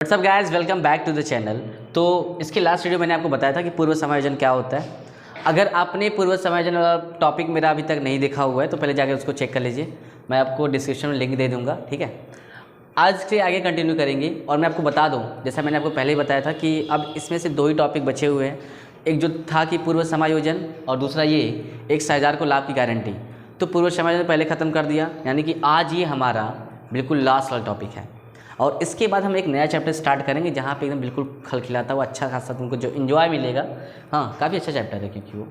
WhatsApp guys, welcome back to the channel. तो इसके last video मैंने आपको बताया था कि पूर्व समायोजन क्या होता है। अगर आपने पूर्व समायोजन वाला टॉपिक मेरा अभी तक नहीं देखा हुआ है तो पहले जाकर उसको चेक कर लीजिए। मैं आपको डिस्क्रिप्शन में लिंक दे दूँगा, ठीक है। आज से आगे कंटिन्यू करेंगे और मैं आपको बता दूँ, जैसा मैंने आपको पहले ही बताया था कि अब इसमें से दो ही टॉपिक बचे हुए हैं। एक जो था कि पूर्व समायोजन और दूसरा ये एक साझेदार को लाभ की गारंटी। तो पूर्व समायोजन पहले ख़त्म कर दिया, यानी कि आज ये हमारा बिल्कुल लास्ट वाला टॉपिक है। और इसके बाद हम एक नया चैप्टर स्टार्ट करेंगे जहाँ पे एकदम बिल्कुल खिलखिलाता हुआ अच्छा खासा तुमको जो इन्जॉय मिलेगा। हाँ, काफ़ी अच्छा चैप्टर है क्योंकि वो।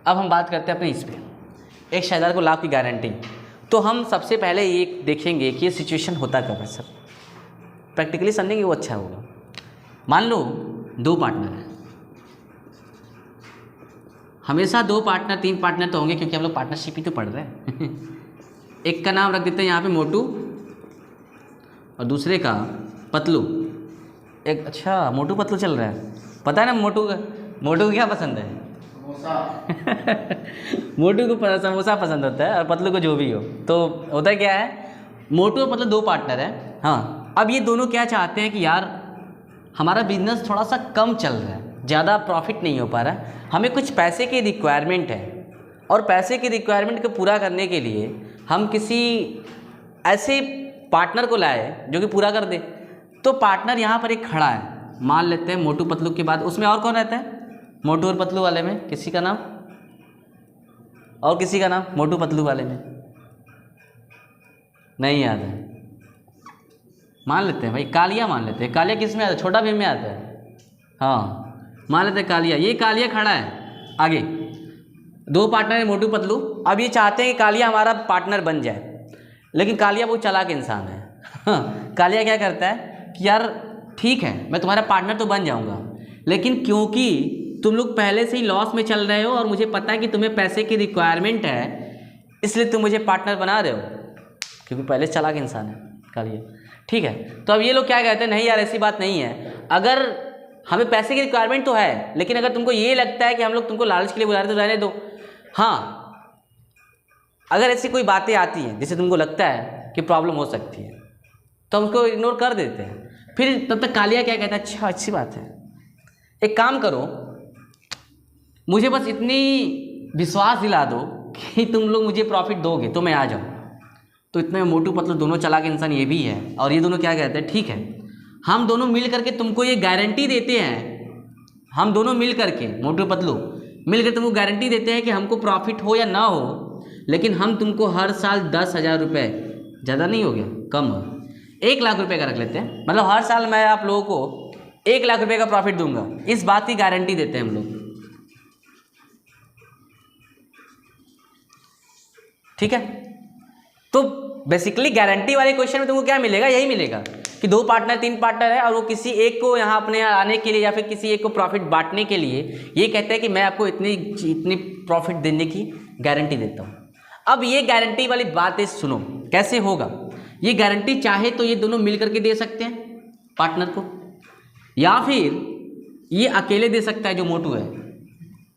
अब हम बात करते हैं अपने इस पर, एक साझेदार को लाभ की गारंटी। तो हम सबसे पहले ये देखेंगे कि ये सिचुएशन होता कब है। सर प्रैक्टिकली समझेंगे वो अच्छा होगा। मान लो दो पार्टनर हैं, हमेशा दो पार्टनर तीन पार्टनर तो होंगे क्योंकि हम लोग पार्टनरशिप ही तो पढ़ रहे हैं। एक का नाम रख देते हैं यहाँ पे मोटू और दूसरे का पतलू। एक अच्छा मोटू पतलू चल रहा है, पता है ना मोटू को क्या पसंद है? मोटू को समोसा पसंद होता है और पतलू को जो भी हो। तो होता क्या है, मोटू और पतलू दो पार्टनर है। हाँ, अब ये दोनों क्या चाहते हैं कि यार हमारा बिजनेस थोड़ा सा कम चल रहा है, ज़्यादा प्रॉफिट नहीं हो पा रहा है, हमें कुछ पैसे की रिक्वायरमेंट है और पैसे की रिक्वायरमेंट को पूरा करने के लिए हम किसी ऐसे पार्टनर को लाए जो कि पूरा कर दे। तो पार्टनर यहाँ पर एक खड़ा है, मान लेते हैं मोटू पतलू के बाद उसमें और कौन रहता है? मोटू और पतलू वाले में किसी का नाम और किसी का नाम मोटू पतलू वाले में नहीं याद है। मान लेते हैं भाई कालिया, मान लेते हैं कालिया किस में आता है? छोटा भीम में आता है। हाँ, मान लेते हैं कालिया। ये कालिया खड़ा है आगे, दो पार्टनर है मोटू पतलू। अब ये चाहते हैं कि कालिया हमारा पार्टनर बन जाए, लेकिन कालिया बहुत चालाक इंसान है। हाँ, कालिया क्या करता है कि यार ठीक है मैं तुम्हारा पार्टनर तो बन जाऊंगा, लेकिन क्योंकि तुम लोग पहले से ही लॉस में चल रहे हो और मुझे पता है कि तुम्हें पैसे की रिक्वायरमेंट है, इसलिए तुम मुझे पार्टनर बना रहे हो, क्योंकि पहले से चालाक इंसान है कालिया। ठीक है, तो अब ये लोग क्या कहते हैं, नहीं यार ऐसी बात नहीं है, अगर हमें पैसे की रिक्वायरमेंट तो है, लेकिन अगर तुमको ये लगता है कि हम लोग तुमको लालच के लिए बुला रहे तो रहने दो। हाँ, अगर ऐसी कोई बातें आती हैं जिससे तुमको लगता है कि प्रॉब्लम हो सकती है तो हम उसको इग्नोर कर देते हैं। फिर तब तक कालिया क्या कहता है, अच्छा अच्छी बात है, एक काम करो मुझे बस इतनी विश्वास दिला दो कि तुम लोग मुझे प्रॉफिट दोगे तो मैं आ जाऊँ। तो इतने मोटू पतलू दोनों चालाक इंसान ये भी है, और ये दोनों क्या कहते हैं, ठीक है हम दोनों मिल करके तुमको ये गारंटी देते हैं, हम दोनों मिल करके मोटू पतलू मिल कर तुमको गारंटी देते हैं कि हमको प्रॉफिट हो या ना हो, लेकिन हम तुमको हर साल 10,000 रुपये, ज़्यादा नहीं हो गया, कम हो, 1 लाख रुपए का रख लेते हैं, मतलब हर साल मैं आप लोगों को 1 लाख रुपए का प्रॉफिट दूंगा, इस बात की गारंटी देते हैं हम लोग। ठीक है, तो बेसिकली गारंटी वाले क्वेश्चन में तुमको क्या मिलेगा, यही मिलेगा कि दो पार्टनर तीन पार्टनर है और वो किसी एक को यहाँ अपने यहाँ आने के लिए या फिर किसी एक को प्रॉफिट बांटने के लिए ये कहते हैं कि मैं आपको इतनी प्रॉफिट देने की गारंटी देता हूँ। अब ये गारंटी वाली बातें सुनो कैसे होगा। ये गारंटी चाहे तो ये दोनों मिल करके दे सकते हैं पार्टनर को, या फिर ये अकेले दे सकता है जो मोटू है,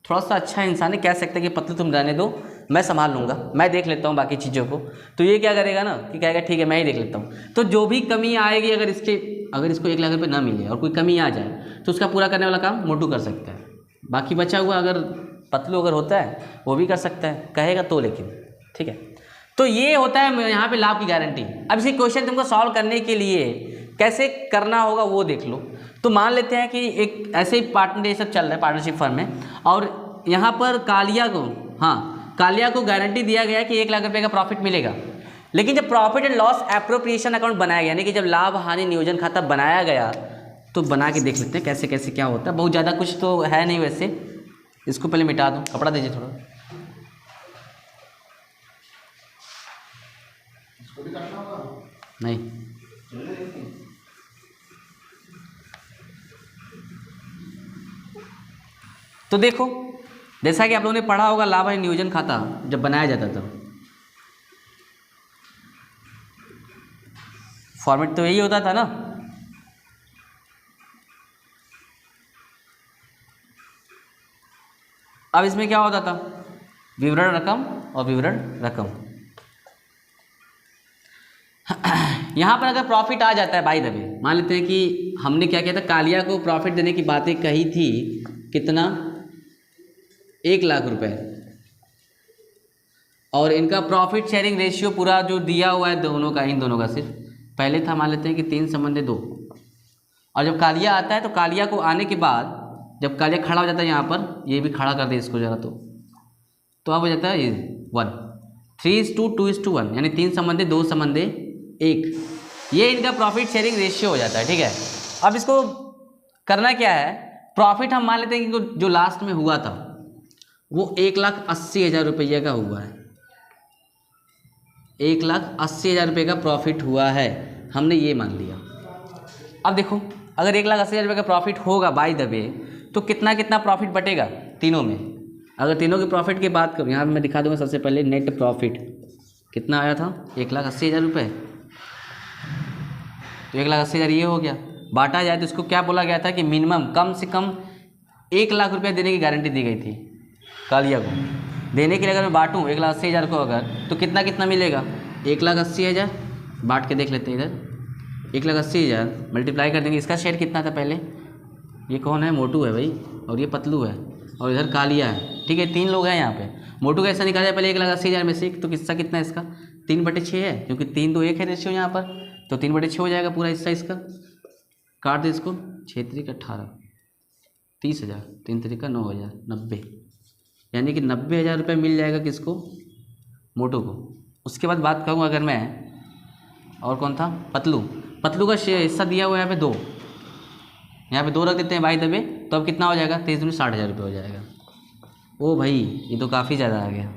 थोड़ा सा अच्छा इंसान है, कह सकता है कि पतलू तुम रहने दो मैं संभाल लूँगा, मैं देख लेता हूँ बाकी चीज़ों को। तो ये क्या करेगा ना कि कहेगा ठीक है मैं ही देख लेता हूँ। तो जो भी कमी आएगी, अगर इसको 1 लाख रुपये ना मिले और कोई कमी आ जाए तो उसका पूरा करने वाला काम मोटू कर सकता है, बाकी बचा हुआ अगर पतलू अगर होता है वो भी कर सकता है, कहेगा तो। लेकिन ठीक है, तो ये होता है यहाँ पे लाभ की गारंटी। अब इसी क्वेश्चन तुमको सॉल्व करने के लिए कैसे करना होगा वो देख लो। तो मान लेते हैं कि एक ऐसे ही पार्टनर ये सब चल रहा है पार्टनरशिप फर्म में, और यहाँ पर कालिया को गारंटी दिया गया कि 1 लाख रुपए का प्रॉफिट मिलेगा। लेकिन जब profit and loss appropriation account बनाया गया, यानी कि जब लाभ हानि नियोजन खाता बनाया गया, तो बना के देख लेते हैं कैसे कैसे क्या होता है। बहुत ज़्यादा कुछ तो है नहीं वैसे, इसको पहले मिटा दूँ, कपड़ा दीजिए थोड़ा। नहीं, तो देखो जैसा कि आप लोगों ने पढ़ा होगा लाभ हानि नियोजन खाता जब बनाया जाता था, फॉर्मेट तो यही होता था ना। अब इसमें क्या होता था, विवरण रकम और विवरण रकम। यहाँ पर अगर प्रॉफिट आ जाता है बाय द वे, मान लेते हैं कि हमने क्या किया था, कालिया को प्रॉफिट देने की बातें कही थी, कितना, 1,00,000 रुपए, और इनका प्रॉफिट शेयरिंग रेशियो पूरा जो दिया हुआ है दोनों का, इन दोनों का सिर्फ पहले था, मान लेते हैं कि 3/2, और जब कालिया आता है तो कालिया को आने के बाद जब कालिया खड़ा हो जाता है यहाँ पर, ये भी खड़ा कर दे इसको ज़रा, तो अब हो जाता है 1, 3:2:1, यानी 3/2/1, ये इनका प्रॉफिट शेयरिंग रेशियो हो जाता है। ठीक है, अब इसको करना क्या है, प्रॉफिट हम मान लेते हैं कि जो लास्ट में हुआ था वो 1,80,000 रुपये का हुआ है, 1,80,000 रुपये का प्रॉफिट हुआ है, हमने ये मान लिया। अब देखो, अगर 1,80,000 रुपये का प्रॉफिट होगा बाय द वे, तो कितना कितना प्रॉफिट बटेगा तीनों में। अगर तीनों की प्रॉफिट की बात करूँ, यहाँ पे मैं दिखा दूंगा सबसे पहले नेट प्रॉफिट कितना आया था, 1,80,000 रुपये, तो 1,80,000 ये हो गया। बांटा जाए तो इसको क्या बोला गया था कि मिनिमम कम से कम 1,00,000 रुपये देने की गारंटी दी गई थी कालिया को। देने के लिए अगर मैं बांटूँ 1,80,000 को अगर, तो कितना कितना मिलेगा, 1,80,000 बांट के देख लेते हैं इधर, 1,80,000 मल्टीप्लाई कर देंगे, इसका शेयर कितना था पहले, ये कौन है, मोटू है भाई, और ये पतलू है, और इधर कालिया है। ठीक है, 3 लोग हैं यहाँ पे। मोटू का ऐसा निकाला जाए पहले 1,80,000 में से, तो किस्सा कितना है इसका, 3/6 है, क्योंकि 3:1 है रेशियो यहाँ पर, तो 3/6 हो जाएगा पूरा हिस्सा इसका। काट दे इसको, 6×3=18, 30,000, 3×3=9,000, 90, यानी कि 90,000 रुपये मिल जाएगा किसको, मोटू को। उसके बाद बात करूँ अगर मैं, और कौन था, पतलू का हिस्सा दिया हुआ है यहाँ पे 2, यहाँ पे 2 रख देते हैं बाई दबे, तो अब कितना हो जाएगा, 23×60,000 रुपये हो जाएगा। ओ भाई, ये तो काफ़ी ज़्यादा आ गया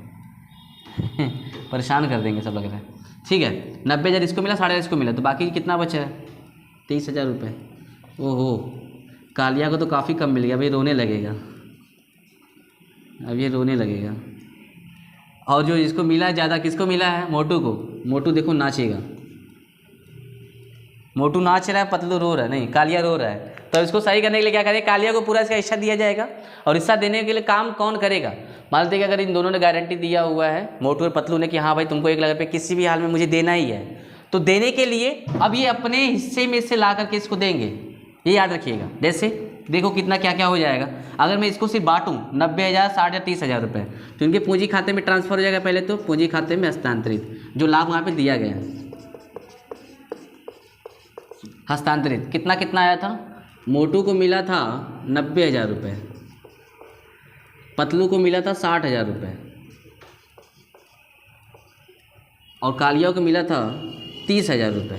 परेशान कर देंगे सब लग रहा है। ठीक है, 90,000 इसको मिला, 60,000 इसको मिला, तो बाकी कितना बचा है, 23,000 रुपये। ओहो, कालिया को तो काफ़ी कम मिल गया, अभी रोने लगेगा, अब ये रोने लगेगा। और जो इसको मिला है ज़्यादा, किसको मिला है, मोटू को। मोटू देखो नाचेगा, मोटू नाच रहा है, पतलू रो रहा है, नहीं कालिया रो रहा है। तो इसको सही करने के लिए क्या करें, कालिया को पूरा इसका हिस्सा दिया जाएगा, और हिस्सा देने के लिए काम कौन करेगा, मान लेते हैं कि अगर इन दोनों ने गारंटी दिया हुआ है, मोटू और पतलू ने, कि हाँ भाई तुमको 1,00,000 रुपये किसी भी हाल में मुझे देना ही है, तो देने के लिए अब ये अपने हिस्से में से ला करके इसको देंगे, ये याद रखिएगा। जैसे देखो कितना क्या क्या हो जाएगा, अगर मैं इसको सिर्फ बांटूँ 90,000, 60,000, 30,000 रुपये, तो इनके पूंजी खाते में ट्रांसफर हो जाएगा पहले, तो पूंजी खाते में हस्तांतरित, जो लाभ वहाँ पे दिया गया है हस्तांतरित। कितना कितना आया था, मोटू को मिला था 90,000 रुपये, पतलू को मिला था 60,000 रुपये, और कालिया को मिला था 30,000 रुपये।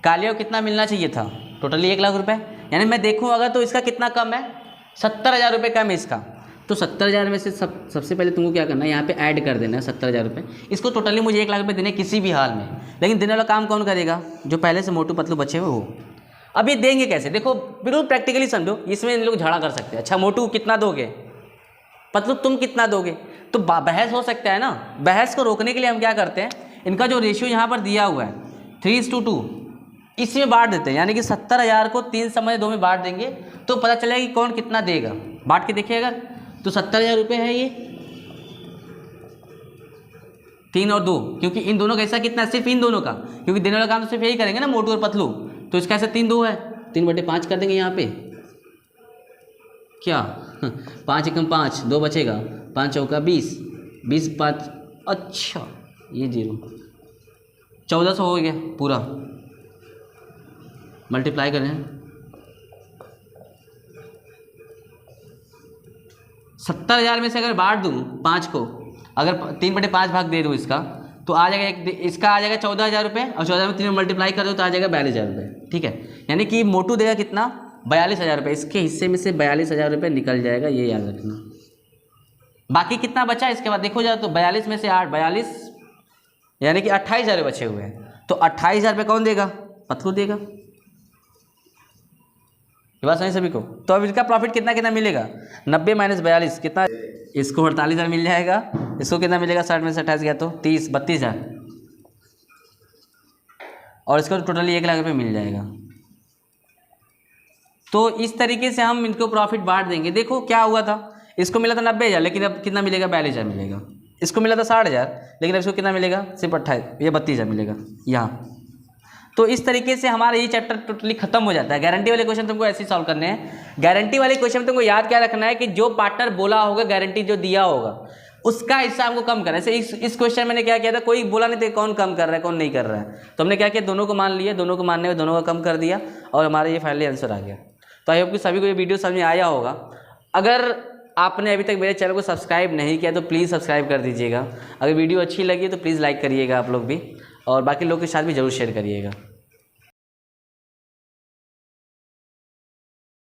कालिया को कितना मिलना चाहिए था, टोटली 1,00,000 रुपये, यानी मैं देखूं अगर तो इसका कितना कम है, 70,000 रुपये कम है इसका। तो 70,000 में से सबसे पहले तुमको क्या करना है, यहाँ पे ऐड कर देना है 70,000 रुपये। इसको टोटली मुझे 1,00,000 रुपये देने किसी भी हाल में, लेकिन देने वाला काम कौन करेगा, जो पहले से मोटू पतलू बचे हुए हो। अब ये देंगे कैसे, देखो बिल्कुल प्रैक्टिकली समझो, इसमें इन लोग झगड़ा कर सकते हैं। अच्छा मोटू कितना दोगे, पतलू तुम कितना दोगे, तो बहस हो सकता है ना। बहस को रोकने के लिए हम क्या करते हैं, इनका जो रेशियो यहाँ पर दिया हुआ है 3:2, इसमें बांट देते हैं, यानी कि 70,000 को 3/2 में बांट देंगे, तो पता चलेगा कि कौन कितना देगा। बांट के देखिए अगर, तो 70,000 रुपये है ये, 3 और 2, क्योंकि इन दोनों का ऐसा कितना है, सिर्फ इन दोनों का, क्योंकि देने वाला काम तो सिर्फ यही करेंगे ना, मोटू और पतलू, तो इसका ऐसा 3-2 है, 3/5 कर देंगे यहाँ पे, क्या 5 एकम 5, 2 बचेगा, 5 चौका 20, 20 5, अच्छा ये 0, 1400 हो गया पूरा। मल्टीप्लाई करें, 70,000 में से अगर बांट दूँ 5 को, अगर 3/5 भाग दे दूँ इसका, तो आ जाएगा इसका आ जाएगा 14,000 रुपये, और 14,000 में 3 मल्टीप्लाई कर दो तो आ जाएगा 42,000 रुपये। ठीक है, यानी कि मोटू देगा कितना, 42,000 रुपये, इसके हिस्से में से 42,000 रुपये निकल जाएगा, ये याद रखना। बाकी कितना बचा इसके बाद देखो जाए तो 42 में से 8, 42, यानी कि 28,000 बचे हुए हैं, तो 28,000 रुपये कौन देगा, पतलू देगा। ये बात समझ सभी को। तो अब इसका प्रॉफिट कितना कितना मिलेगा, 90 - 42 कितना, इसको 48,000 मिल जाएगा, इसको कितना मिलेगा, 60 में से 28 गया तो 30, 32,000, और इसको टोटली 1,00,000 रुपये मिल जाएगा। तो इस तरीके से हम इनको प्रॉफिट बांट देंगे। देखो क्या हुआ था, इसको मिला था 90,000, लेकिन अब कितना मिलेगा, 42,000 मिलेगा। इसको मिला था 60,000, लेकिन अब इसको कितना मिलेगा, सिर्फ 28, ये 32,000 मिलेगा यहाँ। तो इस तरीके से हमारा ये चैप्टर टोटली खत्म हो जाता है। गारंटी वाले क्वेश्चन तुमको ऐसे ही सॉल्व करने हैं। गारंटी वाले क्वेश्चन में तुमको याद क्या रखना है कि जो पार्टनर बोला होगा, गारंटी जो दिया होगा, उसका हिस्सा हमको कम करना है। जैसे इस क्वेश्चन मैंने क्या किया था, कोई बोला नहीं था कौन कम कर रहा है कौन नहीं कर रहा है, तो हमने क्या किया, दोनों को मान लिया, दोनों को मानने में दोनों का कम कर दिया और हमारा ये फाइनली आंसर आ गया। तो आई होप कि सभी को ये वीडियो समझ में आया होगा। अगर आपने अभी तक मेरे चैनल को सब्सक्राइब नहीं किया तो प्लीज़ सब्सक्राइब कर दीजिएगा। अगर वीडियो अच्छी लगी तो प्लीज़ लाइक करिएगा आप लोग भी, और बाकी लोग के साथ भी ज़रूर शेयर करिएगा।